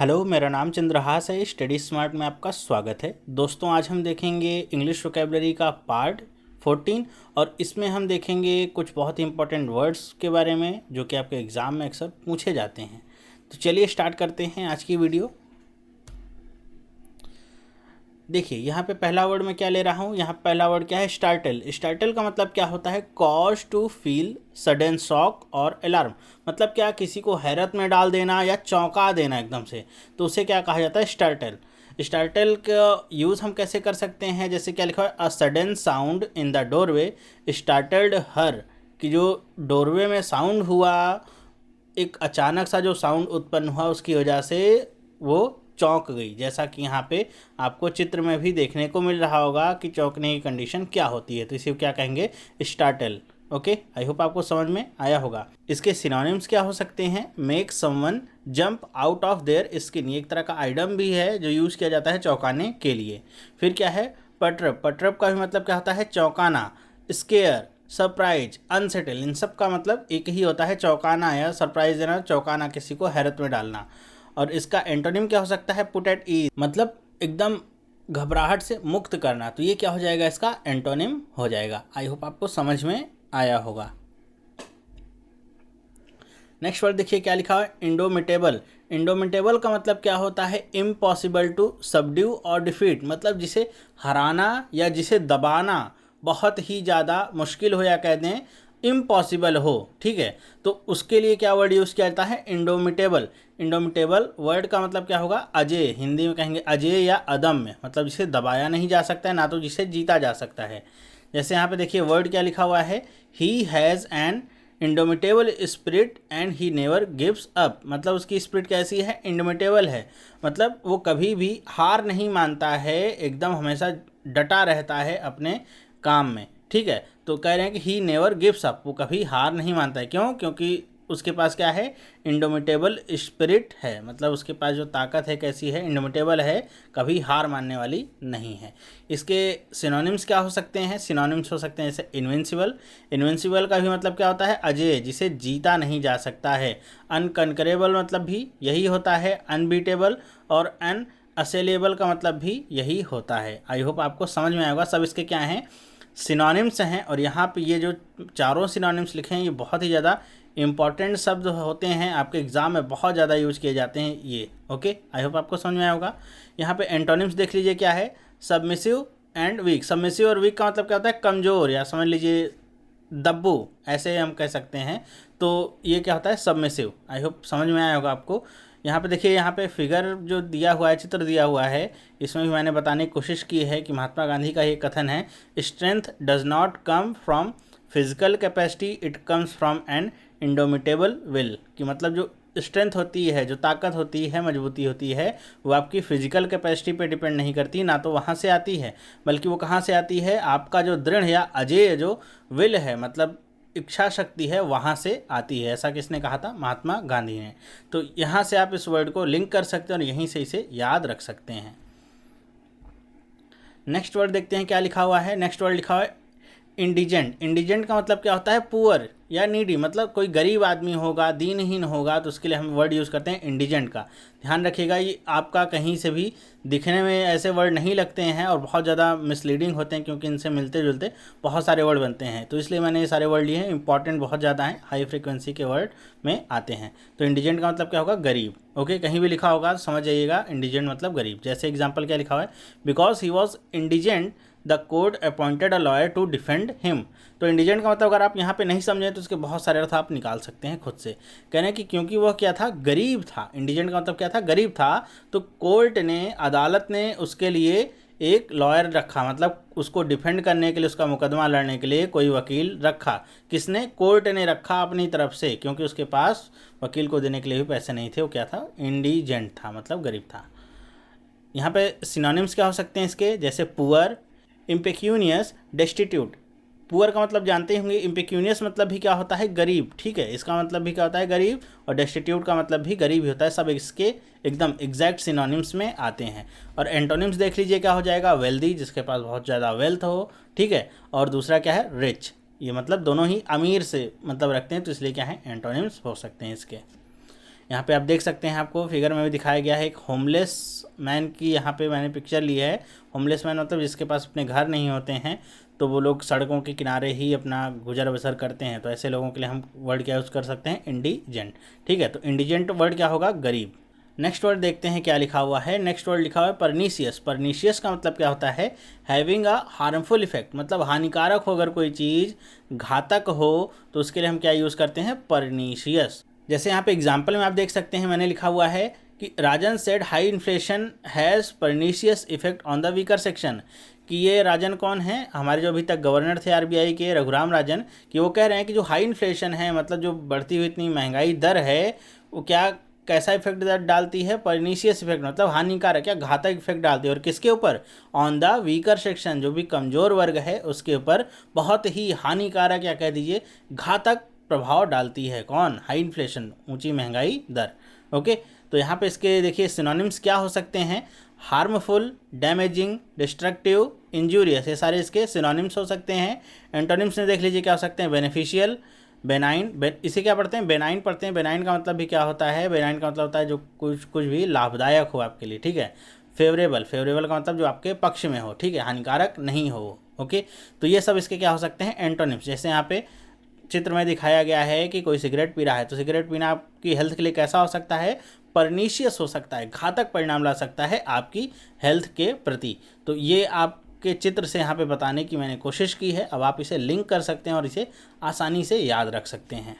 Hello, मेरा नाम चंद्रहास है। स्टडी स्मार्ट में आपका स्वागत है। दोस्तों, आज हम देखेंगे इंग्लिश वोकेबलरी का पार्ट 14 और इसमें हम देखेंगे कुछ बहुत ही इंपॉर्टेंट वर्ड्स के बारे में जो कि आपके एग्ज़ाम में अक्सर पूछे जाते हैं। तो चलिए स्टार्ट करते हैं आज की वीडियो। देखिए, यहाँ पे पहला वर्ड मैं क्या ले रहा हूँ। यहाँ पहला वर्ड क्या है? स्टार्टल। स्टार्टल का मतलब क्या होता है? Cause to feel sudden shock और अलार्म। मतलब क्या, किसी को हैरत में डाल देना या चौंका देना एकदम से, तो उसे क्या कहा जाता है? स्टार्टल। स्टार्टल का यूज़ हम कैसे कर सकते हैं? जैसे क्या लिखा है? A sudden sound in the doorway startled her, कि जो डोरवे में साउंड हुआ, एक अचानक सा जो साउंड उत्पन्न हुआ, उसकी वजह से वो चौंक गई। जैसा कि यहाँ पे आपको चित्र में भी देखने को मिल रहा होगा कि चौंकने की कंडीशन क्या होती है, तो इसे क्या कहेंगे? स्टार्टल। ओके, आई होप आपको समझ में आया होगा। इसके सिनोनिम्स क्या हो सकते हैं? Make someone jump out of their skin, ये एक तरह का आइडम भी है जो यूज़ किया जाता है चौंकाने के लिए। फिर क्या है? पटरप। पटरप का भी मतलब क्या होता है? चौंकाना। स्केयर, सरप्राइज, अनसेटल, इन सब का मतलब एक ही होता है, चौंकाना या सरप्राइज देना, चौंकाना, किसी को हैरत में डालना। और इसका एंटोनिम क्या हो सकता है? पुट एट ईज, मतलब एकदम घबराहट से मुक्त करना। तो ये क्या हो जाएगा? इसका एंटोनिम हो जाएगा। आई होप आपको समझ में आया होगा। नेक्स्ट वर्ड देखिए क्या लिखा है? इंडोमिटेबल। इंडोमिटेबल का मतलब क्या होता है? इम्पॉसिबल टू सबड्यू और डिफीट, मतलब जिसे हराना या जिसे दबाना बहुत ही ज़्यादा मुश्किल हो, या कह दें इम्पॉसिबल हो। ठीक है, तो उसके लिए क्या वर्ड यूज़ किया जाता है? इंडोमिटेबल। इंडोमिटेबल वर्ड का मतलब क्या होगा? अजेय। हिंदी में कहेंगे अजेय या अदम्य, मतलब जिसे दबाया नहीं जा सकता है, ना तो जिसे जीता जा सकता है। जैसे यहाँ पे देखिए वर्ड क्या लिखा हुआ है? He has an indomitable spirit and he never gives up, मतलब उसकी स्पिरिट कैसी है? इंडोमिटेबल है, मतलब वो कभी भी हार नहीं मानता है, एकदम हमेशा डटा रहता है अपने काम में। ठीक है, तो कह रहे हैं कि ही नेवर गिव्स अप, वो कभी हार नहीं मानता है। क्यों? क्योंकि उसके पास क्या है? इंडोमिटेबल स्पिरिट है, मतलब उसके पास जो ताकत है कैसी है? इंडोमिटेबल है, कभी हार मानने वाली नहीं है। इसके सिनोनिम्स क्या हो सकते हैं? सिनोनिम्स हो सकते हैं जैसे इन्विंसिबल। इन्विंसिबल का भी मतलब क्या होता है? अजेय, जिसे जीता नहीं जा सकता है। अनकंकरेबल मतलब भी यही होता है। अनबीटेबल और अनअसेलेबल का मतलब भी यही होता है। आई होप आपको समझ में आएगा। सब इसके क्या हैं? सिनोनिम्स हैं। और यहाँ पे ये जो चारों सिनोनिम्स लिखे हैं, ये बहुत ही ज़्यादा इंपॉर्टेंट शब्द होते हैं, आपके एग्ज़ाम में बहुत ज़्यादा यूज किए जाते हैं ये। ओके, आई होप आपको समझ में आया होगा। यहाँ पे एंटोनिम्स देख लीजिए क्या है? Submissive and weak. सबमिसिव और वीक का मतलब क्या होता है? कमज़ोर, या समझ लीजिए दब्बू, ऐसे हम कह सकते हैं। तो ये क्या होता है? सबमिसिव। आई होप समझ में आया होगा आपको। यहाँ पे देखिए, यहाँ पे फिगर जो दिया हुआ है, चित्र दिया हुआ है, इसमें भी मैंने बताने की कोशिश की है कि महात्मा गांधी का ये कथन है, strength does not come from physical capacity, it comes from an indomitable will, कि मतलब जो स्ट्रेंथ होती है, जो ताकत होती है, मजबूती होती है, वो आपकी फिजिकल कैपेसिटी पे डिपेंड नहीं करती, ना तो वहाँ से आती है, बल्कि वो कहाँ से आती है? आपका जो दृढ़ या अजेय जो विल है, मतलब इच्छा शक्ति है, वहाँ से आती है। ऐसा किसने कहा था? महात्मा गांधी ने। तो यहाँ से आप इस वर्ड को लिंक कर सकते हैं और यहीं से इसे याद रख सकते हैं। नेक्स्ट वर्ड देखते हैं क्या लिखा हुआ है। नेक्स्ट वर्ड लिखा हुआ है इंडिजेंट। इंडिजेंट का मतलब क्या होता है? पुअर या नीडी, मतलब कोई गरीब आदमी होगा, दीनहीन होगा, तो उसके लिए हम वर्ड यूज़ करते हैं इंडिजेंट का। ध्यान रखिएगा, ये आपका कहीं से भी दिखने में ऐसे वर्ड नहीं लगते हैं और बहुत ज़्यादा मिसलीडिंग होते हैं, क्योंकि इनसे मिलते जुलते बहुत सारे वर्ड बनते हैं। तो इसलिए मैंने ये सारे वर्ड लिए हैं, इंपॉर्टेंट बहुत ज़्यादा हैं, हाई फ्रिक्वेंसी के वर्ड में आते हैं। तो इंडिजेंट का मतलब क्या होगा? गरीब। ओके, कहीं भी लिखा होगा तो समझ जाइएगा, इंडिजेंट मतलब गरीब। जैसे एग्जाम्पल क्या लिखा हुआ है? Because he was indigent the court appointed a lawyer to defend him. तो इंडिजेंट का मतलब अगर आप यहाँ पे नहीं समझें तो उसके बहुत सारे अर्थ आप निकाल सकते हैं खुद से। कहने कि क्योंकि वह क्या था? गरीब था। इंडिजेंट का मतलब क्या था? गरीब था। तो कोर्ट ने, अदालत ने उसके लिए एक लॉयर रखा, मतलब उसको डिफेंड करने के लिए, उसका मुकदमा लड़ने के लिए कोई वकील रखा। किसने? कोर्ट ने रखा अपनी तरफ से, क्योंकि उसके पास वकील को देने के लिए भी पैसे नहीं थे। वो क्या था? इंडिजेंट था, मतलब गरीब था। यहाँ पे सिनोनिम्स क्या हो सकते हैं इसके? जैसे पुअर, इम्पेक्यूनियस, डेस्टिट्यूट। पुअर का मतलब जानते होंगे, इम्पेक्यूनियस मतलब भी क्या होता है? गरीब। ठीक है, इसका मतलब भी क्या होता है? गरीब। और डेस्टिट्यूट का मतलब भी गरीब ही होता है। सब इसके एकदम एग्जैक्ट सिनोनिम्स में आते हैं। और एंटोनिम्स देख लीजिए क्या हो जाएगा? वेल्दी, जिसके पास बहुत ज़्यादा वेल्थ हो। ठीक है, और दूसरा क्या है? रिच। ये मतलब दोनों ही अमीर से मतलब रखते हैं, तो इसलिए क्या है? एंटोनिम्स हो सकते हैं इसके। यहाँ पे आप देख सकते हैं, आपको फिगर में भी दिखाया गया है, एक होमलेस मैन की यहाँ पे मैंने पिक्चर ली है। होमलेस मैन मतलब जिसके पास अपने घर नहीं होते हैं, तो वो लोग सड़कों के किनारे ही अपना गुजर बसर करते हैं, तो ऐसे लोगों के लिए हम वर्ड क्या यूज़ कर सकते हैं, इंडिजेंट। ठीक है, तो इंडिजेंट वर्ड क्या होगा, गरीब। नेक्स्ट वर्ड देखते हैं क्या लिखा हुआ है। नेक्स्ट वर्ड लिखा हुआ है परनीशियस। परनीशियस का मतलब क्या होता है, हैविंग अ हार्मफुल इफेक्ट, मतलब हानिकारक हो अगर कोई चीज़, घातक हो, तो उसके लिए हम क्या यूज़ करते हैं, परनीशियस। जैसे यहाँ पे एग्जाम्पल में आप देख सकते हैं, मैंने लिखा हुआ है कि Rajan said high inflation has pernicious effect on the weaker section, कि ये राजन कौन है, हमारे जो अभी तक गवर्नर थे आरबीआई के, रघुराम राजन, कि वो कह रहे हैं कि जो हाई इन्फ्लेशन है, मतलब जो बढ़ती हुई इतनी महंगाई दर है, वो क्या कैसा इफेक्ट डालती है, परनीशियस इफेक्ट, मतलब हानिकारक या घातक इफेक्ट डालती है। और किसके ऊपर, ऑन द वीकर सेक्शन, जो भी कमज़ोर वर्ग है उसके ऊपर बहुत ही हानिकारक या कह दीजिए घातक प्रभाव डालती है। कौन, हाई इन्फ्लेशन, ऊंची महंगाई दर। ओके, तो यहाँ पे इसके देखिए सिनोनिम्स क्या हो सकते हैं, हार्मफुल, डैमेजिंग, डिस्ट्रक्टिव, इंजूरियस, ये सारे इसके सिनोनिम्स हो सकते हैं। एंटोनिम्स में देख लीजिए क्या हो सकते हैं, बेनिफिशियल, बेनाइन, इसे क्या पढ़ते हैं, बेनाइन पढ़ते हैं। बेनाइन का मतलब भी क्या होता है, बेनाइन का मतलब होता है जो कुछ भी लाभदायक हो आपके लिए। ठीक है, फेवरेबल, फेवरेबल का मतलब जो आपके पक्ष में हो। ठीक है, हानिकारक नहीं हो। ओके, तो ये सब इसके क्या हो सकते हैं, एंटोनिम्स। जैसे यहाँ पे चित्र में दिखाया गया है कि कोई सिगरेट पी रहा है, तो सिगरेट पीना आपकी हेल्थ के लिए कैसा हो सकता है, परनीशियस हो सकता है, घातक परिणाम ला सकता है आपकी हेल्थ के प्रति। तो ये आपके चित्र से यहाँ पे बताने की मैंने कोशिश की है। अब आप इसे लिंक कर सकते हैं और इसे आसानी से याद रख सकते हैं।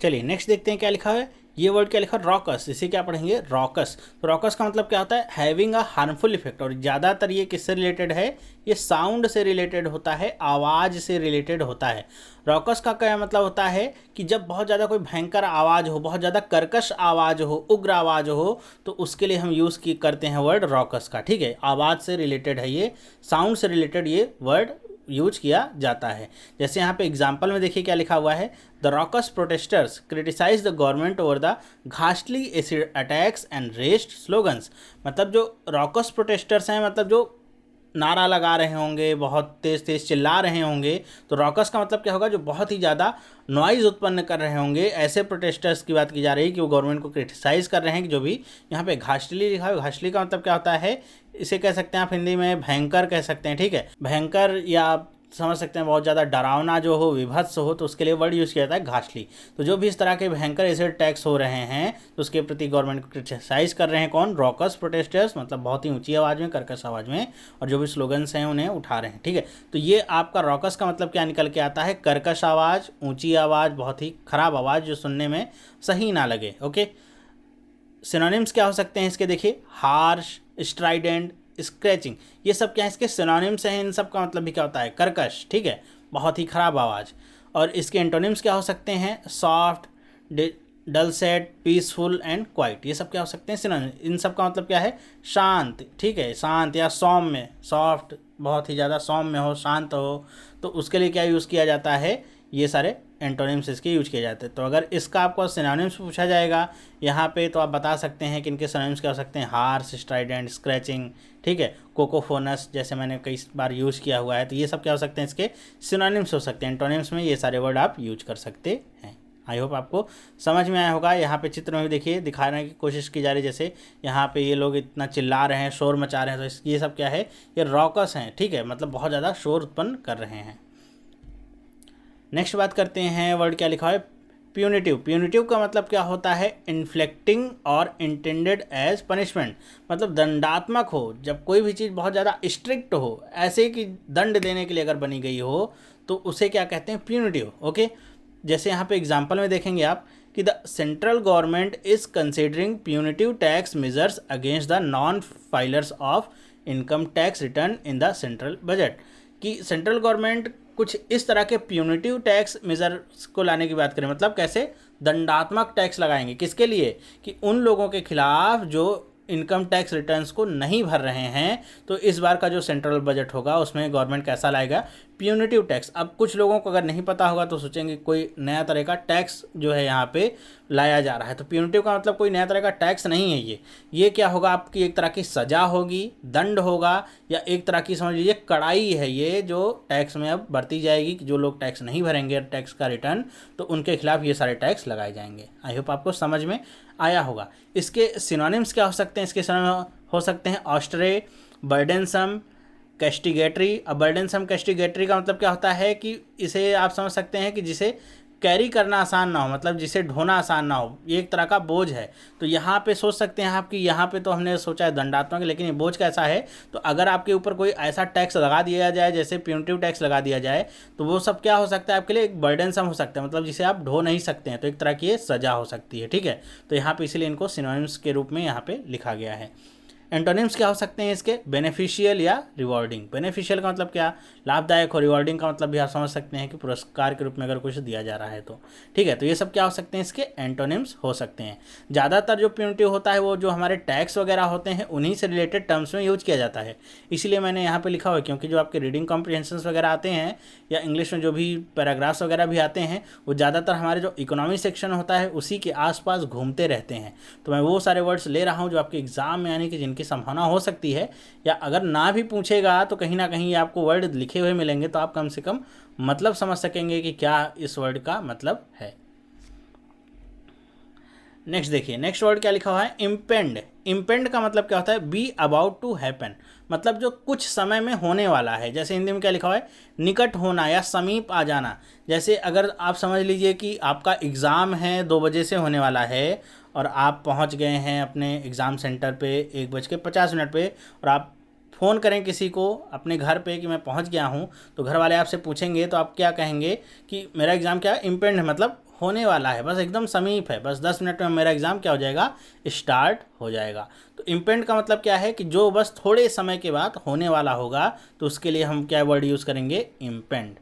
चलिए नेक्स्ट देखते हैं क्या लिखा है। ये वर्ड क्या लिखा है, रॉकस। इसे क्या पढ़ेंगे, रॉकस। तो रॉकस का मतलब क्या होता है, हैविंग अ हार्मफुल इफेक्ट। और ज़्यादातर ये किससे रिलेटेड है, ये साउंड से रिलेटेड होता है, आवाज़ से रिलेटेड होता है। रॉकस का क्या मतलब होता है कि जब बहुत ज़्यादा कोई भयंकर आवाज़ हो, बहुत ज़्यादा कर्कश आवाज़ हो, उग्र आवाज़ हो, तो उसके लिए हम यूज़ करते हैं वर्ड रॉकस का। ठीक है, आवाज़ से रिलेटेड है ये, साउंड से रिलेटेड ये वर्ड यूज किया जाता है। जैसे यहाँ पे एग्जाम्पल में देखिए क्या लिखा हुआ है, the raucous protesters criticise the government over the ghastly acid attacks and raised slogans. मतलब जो रॉकस प्रोटेस्टर्स हैं, मतलब जो नारा लगा रहे होंगे, बहुत तेज़ तेज़ चिल्ला रहे होंगे, तो रॉकस का मतलब क्या होगा, जो बहुत ही ज़्यादा नॉइज़ उत्पन्न कर रहे होंगे। ऐसे प्रोटेस्टर्स की बात की जा रही है कि वो गवर्नमेंट को क्रिटिसाइज़ कर रहे हैं। कि जो भी यहाँ पे घास्टली लिखा है, घास्टली का मतलब क्या होता है, इसे कह सकते हैं आप हिंदी में भयंकर कह सकते हैं। ठीक है, भयंकर, या आप समझ सकते हैं बहुत ज़्यादा डरावना जो हो, विभत्स हो, तो उसके लिए वर्ड यूज़ किया जाता है घास्टली। तो जो भी इस तरह के भयंकर एसिड अटैक्स हो रहे हैं, तो उसके प्रति गवर्नमेंट को क्रिटिसाइज कर रहे हैं। कौन, रॉकस प्रोटेस्टर्स, मतलब बहुत ही ऊंची आवाज़ में, कर्कश आवाज़ में, और जो भी स्लोगन्स हैं उन्हें उठा रहे हैं। ठीक है, तो ये आपका रॉकस का मतलब क्या निकल के आता है, कर्कश आवाज़, ऊँची आवाज़, बहुत ही खराब आवाज़ जो सुनने में सही ना लगे। ओके, सिनोनिम्स क्या हो सकते हैं इसके, देखिए, हार्श, स्ट्राइडेंट, स्क्रैचिंग, ये सब क्या है इसके सिनोनिम्स हैं। इन सब का मतलब भी क्या होता है, कर्कश। ठीक है, बहुत ही खराब आवाज़। और इसके एंटोनिम्स क्या हो सकते हैं, सॉफ्ट, डलसेट, पीसफुल एंड क्वाइट, ये सब क्या हो सकते हैं सिनोनिम। इन सब का मतलब क्या है, शांत। ठीक है, शांत या सौम्य, सॉफ्ट बहुत ही ज़्यादा सौम्य हो, शांत हो, तो उसके लिए क्या यूज़ किया जाता है, ये सारे एंटोनिम्स इसके यूज किए जाते हैं। तो अगर इसका आपको सिनोनिम्स पूछा जाएगा यहाँ पे, तो आप बता सकते हैं कि इनके सिनोनिम्स क्या हो सकते हैं, हार्श, स्ट्राइडेंट, स्क्रैचिंग। ठीक है, कोकोफोनस जैसे मैंने कई बार यूज़ किया हुआ है, तो ये सब क्या हो सकते हैं, इसके सिनोनिम्स हो सकते हैं। एंटोनिम्स में ये सारे वर्ड आप यूज कर सकते हैं। आई होप आपको समझ में आया होगा। यहाँ पे चित्र में भी देखिए दिखाने की कोशिश की जा रही है, जैसे यहाँ पे ये लोग इतना चिल्ला रहे हैं, शोर मचा रहे हैं, तो ये सब क्या है, ये रॉकस हैं। ठीक है, मतलब बहुत ज़्यादा शोर उत्पन्न कर रहे हैं। नेक्स्ट बात करते हैं, वर्ड क्या लिखा है, प्यूनिटिव। प्यूनिटिव का मतलब क्या होता है, इन्फ्लेक्टिंग और इंटेंडेड एज पनिशमेंट, मतलब दंडात्मक हो। जब कोई भी चीज़ बहुत ज़्यादा स्ट्रिक्ट हो, ऐसे कि दंड देने के लिए अगर बनी गई हो, तो उसे क्या कहते हैं, प्यूनिटिव। ओके, जैसे यहाँ पे एग्जांपल में देखेंगे आप कि the central government is considering punitive tax measures against the non filers of income tax return in the central budget, कि सेंट्रल गवर्नमेंट कुछ इस तरह के प्यूनिटिव टैक्स मेजर्स को लाने की बात करें, मतलब कैसे, दंडात्मक टैक्स लगाएंगे, किसके लिए, कि उन लोगों के खिलाफ जो इनकम टैक्स रिटर्न्स को नहीं भर रहे हैं। तो इस बार का जो सेंट्रल बजट होगा उसमें गवर्नमेंट कैसा लाएगा, प्यूनिटिव टैक्स। अब कुछ लोगों को अगर नहीं पता होगा तो सोचेंगे कोई नया तरह का टैक्स जो है यहाँ पे लाया जा रहा है। तो प्यूनिटिव का मतलब कोई नया तरह का टैक्स नहीं है ये क्या होगा, आपकी एक तरह की सज़ा होगी, दंड होगा, या एक तरह की समझ लीजिए कड़ाई है ये, जो टैक्स में अब बढ़ती जाएगी कि जो लोग टैक्स नहीं भरेंगे टैक्स का रिटर्न, तो उनके खिलाफ ये सारे टैक्स लगाए जाएंगे। आई होप आपको समझ में आया होगा। इसके सिनोनिम्स क्या हो सकते हैं? इसके सिनोनिम हो सकते हैं ऑस्ट्रे, बर्डनसम, कैस्टिगेटरी। अब बर्डनसम कैस्टिगेटरी का मतलब क्या होता है कि इसे आप समझ सकते हैं कि जिसे कैरी करना आसान ना हो, मतलब जिसे ढोना आसान ना हो, ये एक तरह का बोझ है। तो यहाँ पे सोच सकते हैं आप कि यहाँ पे तो हमने सोचा है दंडात्मक, लेकिन ये बोझ कैसा है? तो अगर आपके ऊपर कोई ऐसा टैक्स लगा दिया जाए, जैसे प्यूनिटिव टैक्स लगा दिया जाए, तो वो सब क्या हो सकता है आपके लिए? एक बर्डनसम हो सकता है, मतलब जिसे आप ढो नहीं सकते हैं, तो एक तरह की ये सजा हो सकती है। ठीक है, तो यहाँ पे इसलिए इनको सिनोनिम्स के रूप में यहाँ पे लिखा गया है। एंटोनिम्स क्या हो सकते हैं इसके? बेनिफिशियल या रिवॉर्डिंग। बेनिफिशियल का मतलब क्या? लाभदायक। और रिवॉर्डिंग का मतलब भी आप समझ सकते हैं कि पुरस्कार के रूप में अगर कुछ दिया जा रहा है तो। ठीक है, तो ये सब क्या हो सकते हैं? इसके एंटोनिम्स हो सकते हैं। ज़्यादातर जो प्यूनिटिव होता है वो जो हमारे टैक्स वगैरह होते हैं उन्हीं से रिलेटेड टर्म्स में यूज किया जाता है, इसीलिए मैंने यहाँ पे लिखा हुआ है, क्योंकि जो आपके रीडिंग कॉम्प्रिहेंशंस वगैरह आते हैं या इंग्लिश में जो भी पैराग्राफ्स वगैरह भी आते हैं, वो ज़्यादातर हमारे जो इकोनॉमी सेक्शन होता है उसी के आसपास घूमते रहते हैं। तो मैं वो सारे वर्ड्स ले रहा हूँ जो आपके एग्जाम में यानी कि जिनकी संभावना हो सकती है, या अगर ना भी पूछेगा तो कहीं ना कहीं आपको वर्ड लिखे हुए मिलेंगे, तो आप कम से कम मतलब समझ सकेंगे कि क्या इस वर्ड का मतलब है। नेक्स्ट देखिए, नेक्स्ट वर्ड क्या लिखा हुआ है? इम्पेंड। इम्पेंड का मतलब क्या होता है? बी अबाउट टू हैपन, मतलब जो कुछ समय में होने वाला है। जैसे हिंदी में क्या लिखा हुआ है? निकट होना या समीप आ जाना। जैसे अगर आप समझ लीजिए कि आपका एग्ज़ाम है 2 बजे से होने वाला है, और आप पहुंच गए हैं अपने एग्ज़ाम सेंटर पे 1:50 पे, और आप फ़ोन करें किसी को अपने घर पे कि मैं पहुंच गया हूं, तो घर वाले आपसे पूछेंगे तो आप क्या कहेंगे कि मेरा एग्ज़ाम क्या इम्पेंड है, मतलब होने वाला है, बस एकदम समीप है, बस 10 मिनट में मेरा एग्ज़ाम क्या हो जाएगा? स्टार्ट हो जाएगा। तो इम्पेंड का मतलब क्या है कि जो बस थोड़े समय के बाद होने वाला होगा, तो उसके लिए हम क्या वर्ड यूज़ करेंगे? इम्पेंड।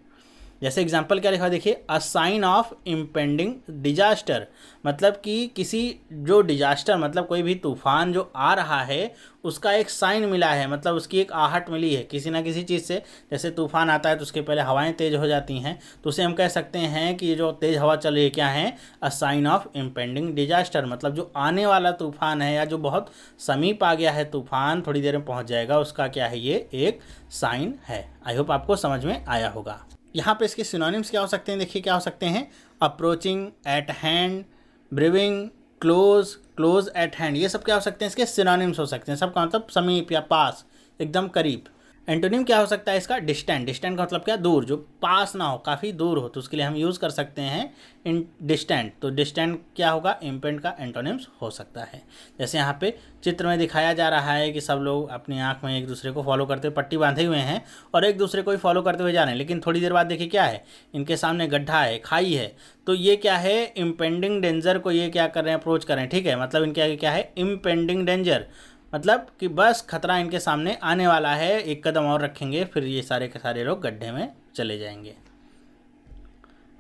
जैसे एग्जाम्पल क्या लिखा है देखिए, a sign of impending disaster, मतलब कि किसी जो डिजास्टर मतलब कोई भी तूफान जो आ रहा है उसका एक साइन मिला है, मतलब उसकी एक आहट मिली है किसी ना किसी चीज़ से। जैसे तूफान आता है तो उसके पहले हवाएं तेज़ हो जाती हैं, तो उसे हम कह सकते हैं कि ये जो तेज़ हवा चल रही है क्या है? A sign of impending disaster, मतलब जो आने वाला तूफान है या जो बहुत समीप आ गया है तूफान, थोड़ी देर में पहुंच जाएगा, उसका क्या है? ये एक साइन है। आई होप आपको समझ में आया होगा। यहाँ पे इसके सिनोनिम्स क्या हो सकते हैं? देखिए क्या हो सकते हैं? Approaching, eight hand, briefing, close, close eight hand, ये सब क्या हो सकते हैं? इसके सिनोनिम्स हो सकते हैं। सबका मतलब समीप या पास, एकदम करीब। एंटोनिम क्या हो सकता है इसका? डिस्टेंट। डिस्टेंट का मतलब क्या? दूर, जो पास ना हो, काफ़ी दूर हो, तो उसके लिए हम यूज़ कर सकते हैं इन डिस्टेंट। तो डिस्टेंट क्या होगा? इम्पेंड का एंटोनिम्स हो सकता है। जैसे यहाँ पे चित्र में दिखाया जा रहा है कि सब लोग अपनी आँख में एक दूसरे को फॉलो करते हुए पट्टी बांधे हुए हैं और एक दूसरे को ही फॉलो करते हुए जा रहे हैं, लेकिन थोड़ी देर बाद देखिए क्या है? इनके सामने गड्ढा है, खाई है। तो ये क्या है? इम्पेंडिंग डेंजर को ये क्या कर रहे हैं? अप्रोच कर रहे हैं। ठीक है, मतलब इनके आगे क्या है? इम्पेंडिंग डेंजर, मतलब कि बस खतरा इनके सामने आने वाला है, एक कदम और रखेंगे फिर ये सारे के सारे लोग गड्ढे में चले जाएंगे।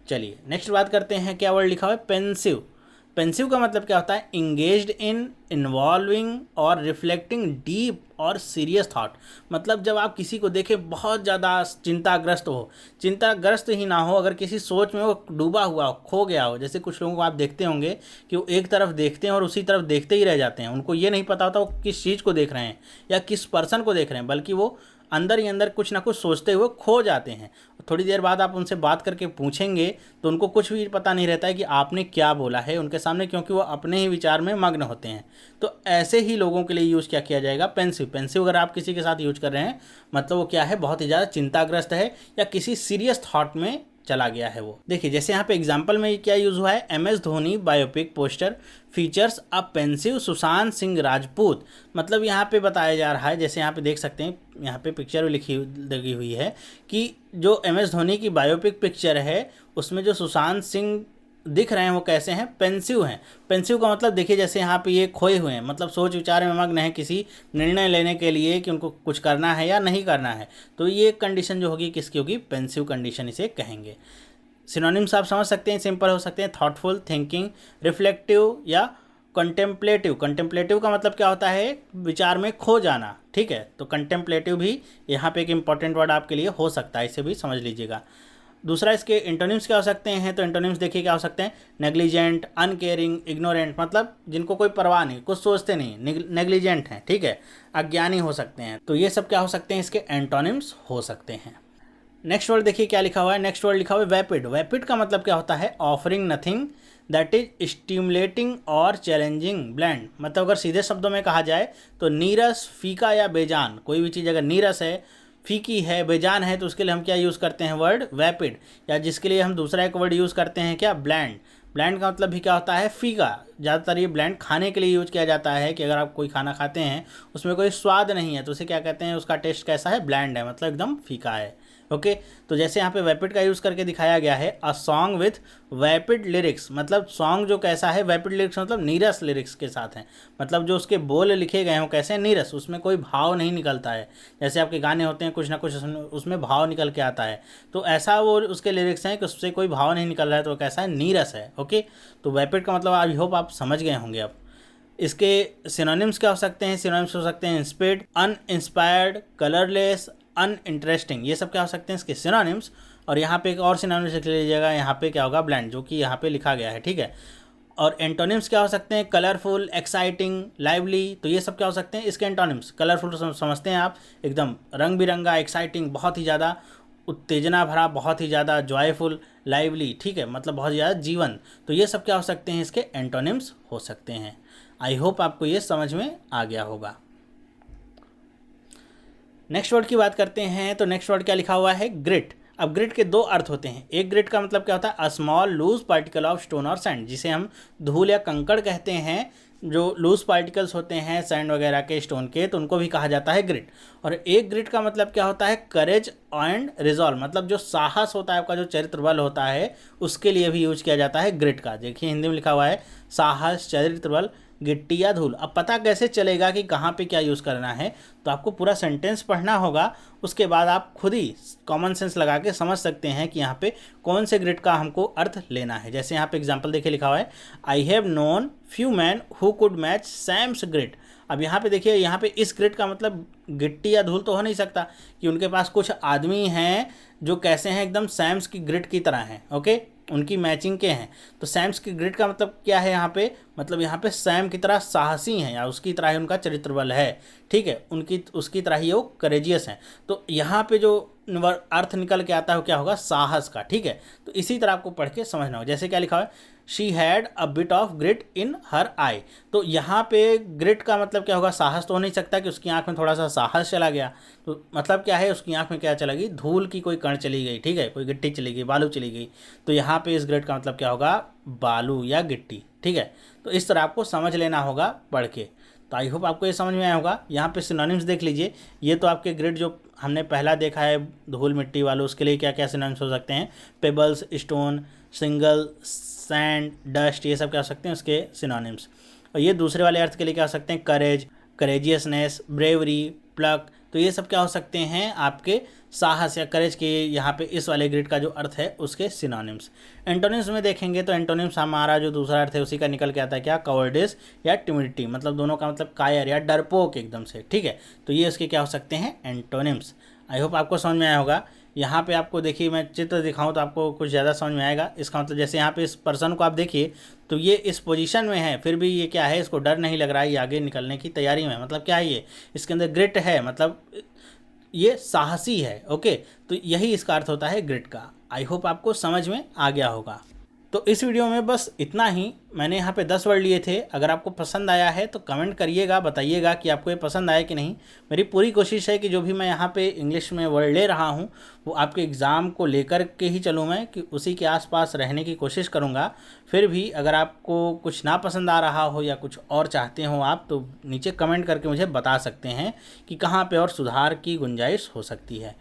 चलिए नेक्स्ट बात करते हैं, क्या वर्ड लिखा हुआ है? पेंसिव। पेंसिव का मतलब क्या होता है? इंगेज्ड इन, इन्वॉल्विंग और रिफ्लेक्टिंग डीप और सीरियस थॉट, मतलब जब आप किसी को देखें बहुत ज़्यादा चिंताग्रस्त हो, चिंताग्रस्त ही ना हो, अगर किसी सोच में वो डूबा हुआ हो, खो गया हो। जैसे कुछ लोगों को आप देखते होंगे कि वो एक तरफ देखते हैं और उसी तरफ देखते ही रह जाते हैं, उनको ये नहीं पता होता वो किस चीज़ को देख रहे हैं या किस पर्सन को देख रहे हैं, बल्कि वो अंदर ही अंदर कुछ ना कुछ सोचते हुए खो जाते हैं। थोड़ी देर बाद आप उनसे बात करके पूछेंगे तो उनको कुछ भी पता नहीं रहता है कि आपने क्या बोला है उनके सामने, क्योंकि वो अपने ही विचार में मग्न होते हैं। तो ऐसे ही लोगों के लिए यूज़ क्या किया जाएगा? पेंसिव। पेंसिव अगर आप किसी के साथ यूज कर रहे हैं, मतलब वो क्या है? बहुत ही ज़्यादा चिंताग्रस्त है या किसी सीरियस थॉट में चला गया है वो। देखिए जैसे यहाँ पे एग्जाम्पल में क्या यूज़ हुआ है? MS Dhoni biopic poster features a pensive Sushant Singh Rajput, मतलब यहाँ पे बताया जा रहा है, जैसे यहाँ पे देख सकते हैं, यहाँ पे पिक्चर भी लगी हुई है कि जो MS धोनी की बायोपिक पिक्चर है उसमें जो सुशांत सिंह दिख रहे हैं वो कैसे हैं? पेंसिव हैं। पेंसिव का मतलब देखिए जैसे यहाँ पे ये खोए हुए हैं, मतलब सोच विचार में मग्न है किसी निर्णय लेने के लिए कि उनको कुछ करना है या नहीं करना है। तो ये कंडीशन जो होगी किसकी होगी? पेंसिव कंडीशन इसे कहेंगे। सिनोनिम्स आप समझ सकते हैं, सिंपल हो सकते हैं, थॉटफुल, थिंकिंग, रिफ्लेक्टिव या कंटेम्पलेटिव। कंटेम्पलेटिव का मतलब क्या होता है? विचार में खो जाना। ठीक है, तो कंटेम्पलेटिव भी यहाँ पे एक इंपॉर्टेंट वर्ड आपके लिए हो सकता है, इसे भी समझ लीजिएगा। दूसरा इसके एंटोनिम्स क्या हो सकते हैं? तो एंटोनिम्स देखिए क्या हो सकते हैं? नेग्लिजेंट, अनकेयरिंग, इग्नोरेंट, मतलब जिनको कोई परवाह नहीं, कुछ सोचते नहीं, नेग्लिजेंट हैं। ठीक है, अज्ञानी हो सकते हैं। तो ये सब क्या हो सकते हैं? इसके एंटोनिम्स हो सकते हैं। नेक्स्ट वर्ड देखिए क्या लिखा हुआ है? नेक्स्ट वर्ड लिखा हुआ है वैपिड। वैपिड का मतलब क्या होता है? Offering nothing that is stimulating और चैलेंजिंग ब्लेंड। मतलब अगर सीधे शब्दों में कहा जाए तो नीरस, फीका या बेजान, कोई भी चीज़ अगर नीरस है, फीकी है, बेजान है, तो उसके लिए हम क्या यूज़ करते हैं वर्ड वैपिड, या जिसके लिए हम दूसरा एक वर्ड यूज़ करते हैं क्या, ब्लैंड। ब्लैंड का मतलब भी क्या होता है, फीका। ज़्यादातर ये ब्लैंड खाने के लिए यूज किया जाता है कि अगर आप कोई खाना खाते हैं उसमें कोई स्वाद नहीं है तो उसे क्या कहते हैं, उसका टेस्ट कैसा है, ब्लैंड है, मतलब एकदम फीका है। ओके, तो जैसे यहाँ पे वैपिड का यूज़ करके दिखाया गया है, अ सॉन्ग विथ वैपिड लिरिक्स, मतलब सॉन्ग जो कैसा है, वैपिड लिरिक्स मतलब नीरस लिरिक्स के साथ हैं, मतलब जो उसके बोल लिखे गए हों कैसे, नीरस, उसमें कोई भाव नहीं निकलता है। जैसे आपके गाने होते हैं कुछ ना कुछ उसमें भाव निकल के आता है, तो ऐसा वो उसके लिरिक्स हैं कि उससे कोई भाव नहीं निकल रहा है, तो कैसा है, नीरस है। ओके, तो वैपिड का मतलब आई होप आप समझ गए होंगे अब। इसके सिनोनिम्स क्या हो सकते हैं, सिनोनिम्स हो सकते हैं इंस्पिरेड, अनइंस्पायर्ड, कलरलेस, अनइंटरेस्टिंग, ये सब क्या हो सकते हैं इसके सिनोनिम्स। और यहाँ पे एक और सिनोनिम्स लिख लीजिएगा, यहाँ पे क्या होगा, ब्लैंड, जो कि यहाँ पे लिखा गया है, ठीक है। और एंटोनिम्स क्या हो सकते हैं, कलरफुल, एक्साइटिंग, लाइवली, तो ये सब क्या हो सकते हैं इसके एंटोनिम्स। कलरफुल समझते हैं आप, एकदम रंग बिरंगा, एक्साइटिंग बहुत ही ज़्यादा उत्तेजना भरा, बहुत ही ज़्यादा जॉयफुल, लाइवली, ठीक है, मतलब बहुत ज़्यादा जीवन, तो ये सब क्या हो सकते हैं इसके एंटोनिम्स हो सकते हैं। आई होप आपको ये समझ में आ गया होगा। नेक्स्ट वर्ड की बात करते हैं, तो नेक्स्ट वर्ड क्या लिखा हुआ है, ग्रिट। अब ग्रिट के दो अर्थ होते हैं। एक ग्रिट का मतलब क्या होता है, a small loose particle of stone और सैंड, जिसे हम धूल या कंकड़ कहते हैं। जो लूज पार्टिकल्स होते हैं सैंड वगैरह के, स्टोन के, तो उनको भी कहा जाता है ग्रिट। और एक ग्रिट का मतलब क्या होता है, करेज एंड रिजॉल्व, मतलब जो साहस होता है आपका, जो चरित्र बल होता है, उसके लिए भी यूज किया जाता है ग्रिट का। देखिए हिंदी में लिखा हुआ है साहस, चरित्र बल, गिट्टी या धूल। अब पता कैसे चलेगा कि कहाँ पे क्या यूज़ करना है, तो आपको पूरा सेंटेंस पढ़ना होगा, उसके बाद आप खुद ही कॉमन सेंस लगा के समझ सकते हैं कि यहाँ पे कौन से ग्रिट का हमको अर्थ लेना है। जैसे यहाँ पे एग्जांपल देखिए लिखा हुआ है, I have known few men who could match Sam's grit. अब यहाँ पे देखिए, यहाँ पे इस ग्रिट का मतलब गिट्टी या धूल तो हो नहीं सकता, कि उनके पास कुछ आदमी हैं जो कैसे हैं, एकदम सैम्स की ग्रिट की तरह हैं। ओके, उनकी मैचिंग के हैं। तो सैम्स की ग्रिड का मतलब क्या है यहाँ पे, मतलब यहाँ पे सैम की तरह साहसी हैं, या उसकी तरह ही उनका चरित्र बल है, ठीक है, उसकी तरह ही वो करेजियस हैं। तो यहाँ पे जो अर्थ निकल के आता है वो क्या होगा, साहस का, ठीक है। तो इसी तरह आपको पढ़ के समझना होगा। जैसे क्या लिखा हुआ है, she had a bit of grit in her eye. तो यहाँ पे ग्रिट का मतलब क्या होगा, साहस तो हो नहीं सकता कि उसकी आंख में थोड़ा सा साहस चला गया, तो मतलब क्या है, उसकी आंख में क्या चला गई, धूल की कोई कण चली गई, ठीक है, कोई गिट्टी चली गई, बालू चली गई। तो यहाँ पे इस ग्रिट का मतलब क्या होगा, बालू या गिट्टी, ठीक है। तो इस तरह आपको समझ लेना होगा पढ़ के। तो आई होप आपको ये समझ में आया होगा। यहाँ पे सिनोनिम्स देख लीजिए, ये तो आपके ग्रिड जो हमने पहला देखा है धूल मिट्टी वालों, उसके लिए क्या क्या सिनोनिम्स हो सकते हैं, pebbles, stone, shingle, sand, dust, ये सब क्या हो सकते हैं उसके सिनोनिम्स। और ये दूसरे वाले अर्थ के लिए क्या हो सकते हैं, करेज, करेजियसनेस, ब्रेवरी, प्लक, तो ये सब क्या हो सकते हैं आपके साहस या करेज के, यहाँ पे इस वाले ग्रिड का जो अर्थ है उसके सिनोनिम्स। एंटोनिम्स में देखेंगे तो एंटोनिम्स हमारा जो दूसरा अर्थ है उसी का निकल के आता है क्या, कवर्डिस या टिमिडिटी, मतलब दोनों का मतलब कायर या डरपोक एकदम से, ठीक है। तो ये इसके क्या हो सकते हैं, एंटोनिम्स। आई होप आपको समझ में आया होगा। यहाँ पे आपको देखिए मैं चित्र दिखाऊं तो आपको कुछ ज़्यादा समझ में आएगा। इसका मतलब जैसे यहाँ पे इस पर्सन को आप देखिए तो ये इस पोजीशन में है, फिर भी ये क्या है, इसको डर नहीं लग रहा है, ये आगे निकलने की तैयारी में, मतलब क्या है, ये इसके अंदर ग्रिट है, मतलब ये साहसी है। ओके, तो यही इसका अर्थ होता है ग्रिट का। आई होप आपको समझ में आ गया होगा। तो इस वीडियो में बस इतना ही। मैंने यहाँ पे 10 वर्ड लिए थे। अगर आपको पसंद आया है तो कमेंट करिएगा, बताइएगा कि आपको ये पसंद आया कि नहीं। मेरी पूरी कोशिश है कि जो भी मैं यहाँ पे इंग्लिश में वर्ड ले रहा हूँ वो आपके एग्ज़ाम को लेकर के ही चलूँ, मैं कि उसी के आसपास रहने की कोशिश करूँगा। फिर भी अगर आपको कुछ ना पसंद आ रहा हो या कुछ और चाहते हो आप, तो नीचे कमेंट करके मुझे बता सकते हैं कि कहाँ पर और सुधार की गुंजाइश हो सकती है।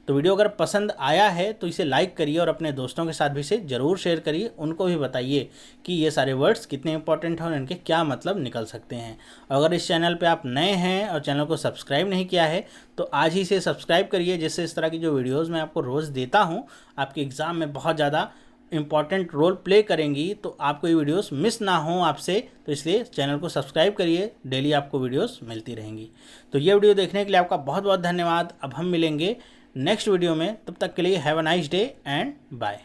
तो वीडियो अगर पसंद आया है तो इसे लाइक करिए और अपने दोस्तों के साथ भी इसे ज़रूर शेयर करिए। उनको भी बताइए कि ये सारे वर्ड्स कितने इंपॉर्टेंट हैं और इनके क्या मतलब निकल सकते हैं। और अगर इस चैनल पे आप नए हैं और चैनल को सब्सक्राइब नहीं किया है तो आज ही इसे सब्सक्राइब करिए, जिससे इस तरह की जो वीडियोज़ मैं आपको रोज़ देता हूँ आपके एग्ज़ाम में बहुत ज़्यादा इंपॉर्टेंट रोल प्ले करेंगी। तो आपको ये वीडियोस मिस ना हो आपसे, तो इसलिए चैनल को सब्सक्राइब करिए, डेली आपको वीडियोस मिलती रहेंगी। तो ये वीडियो देखने के लिए आपका बहुत बहुत धन्यवाद। अब हम मिलेंगे नेक्स्ट वीडियो में, तब तक के लिए have a nice day and bye.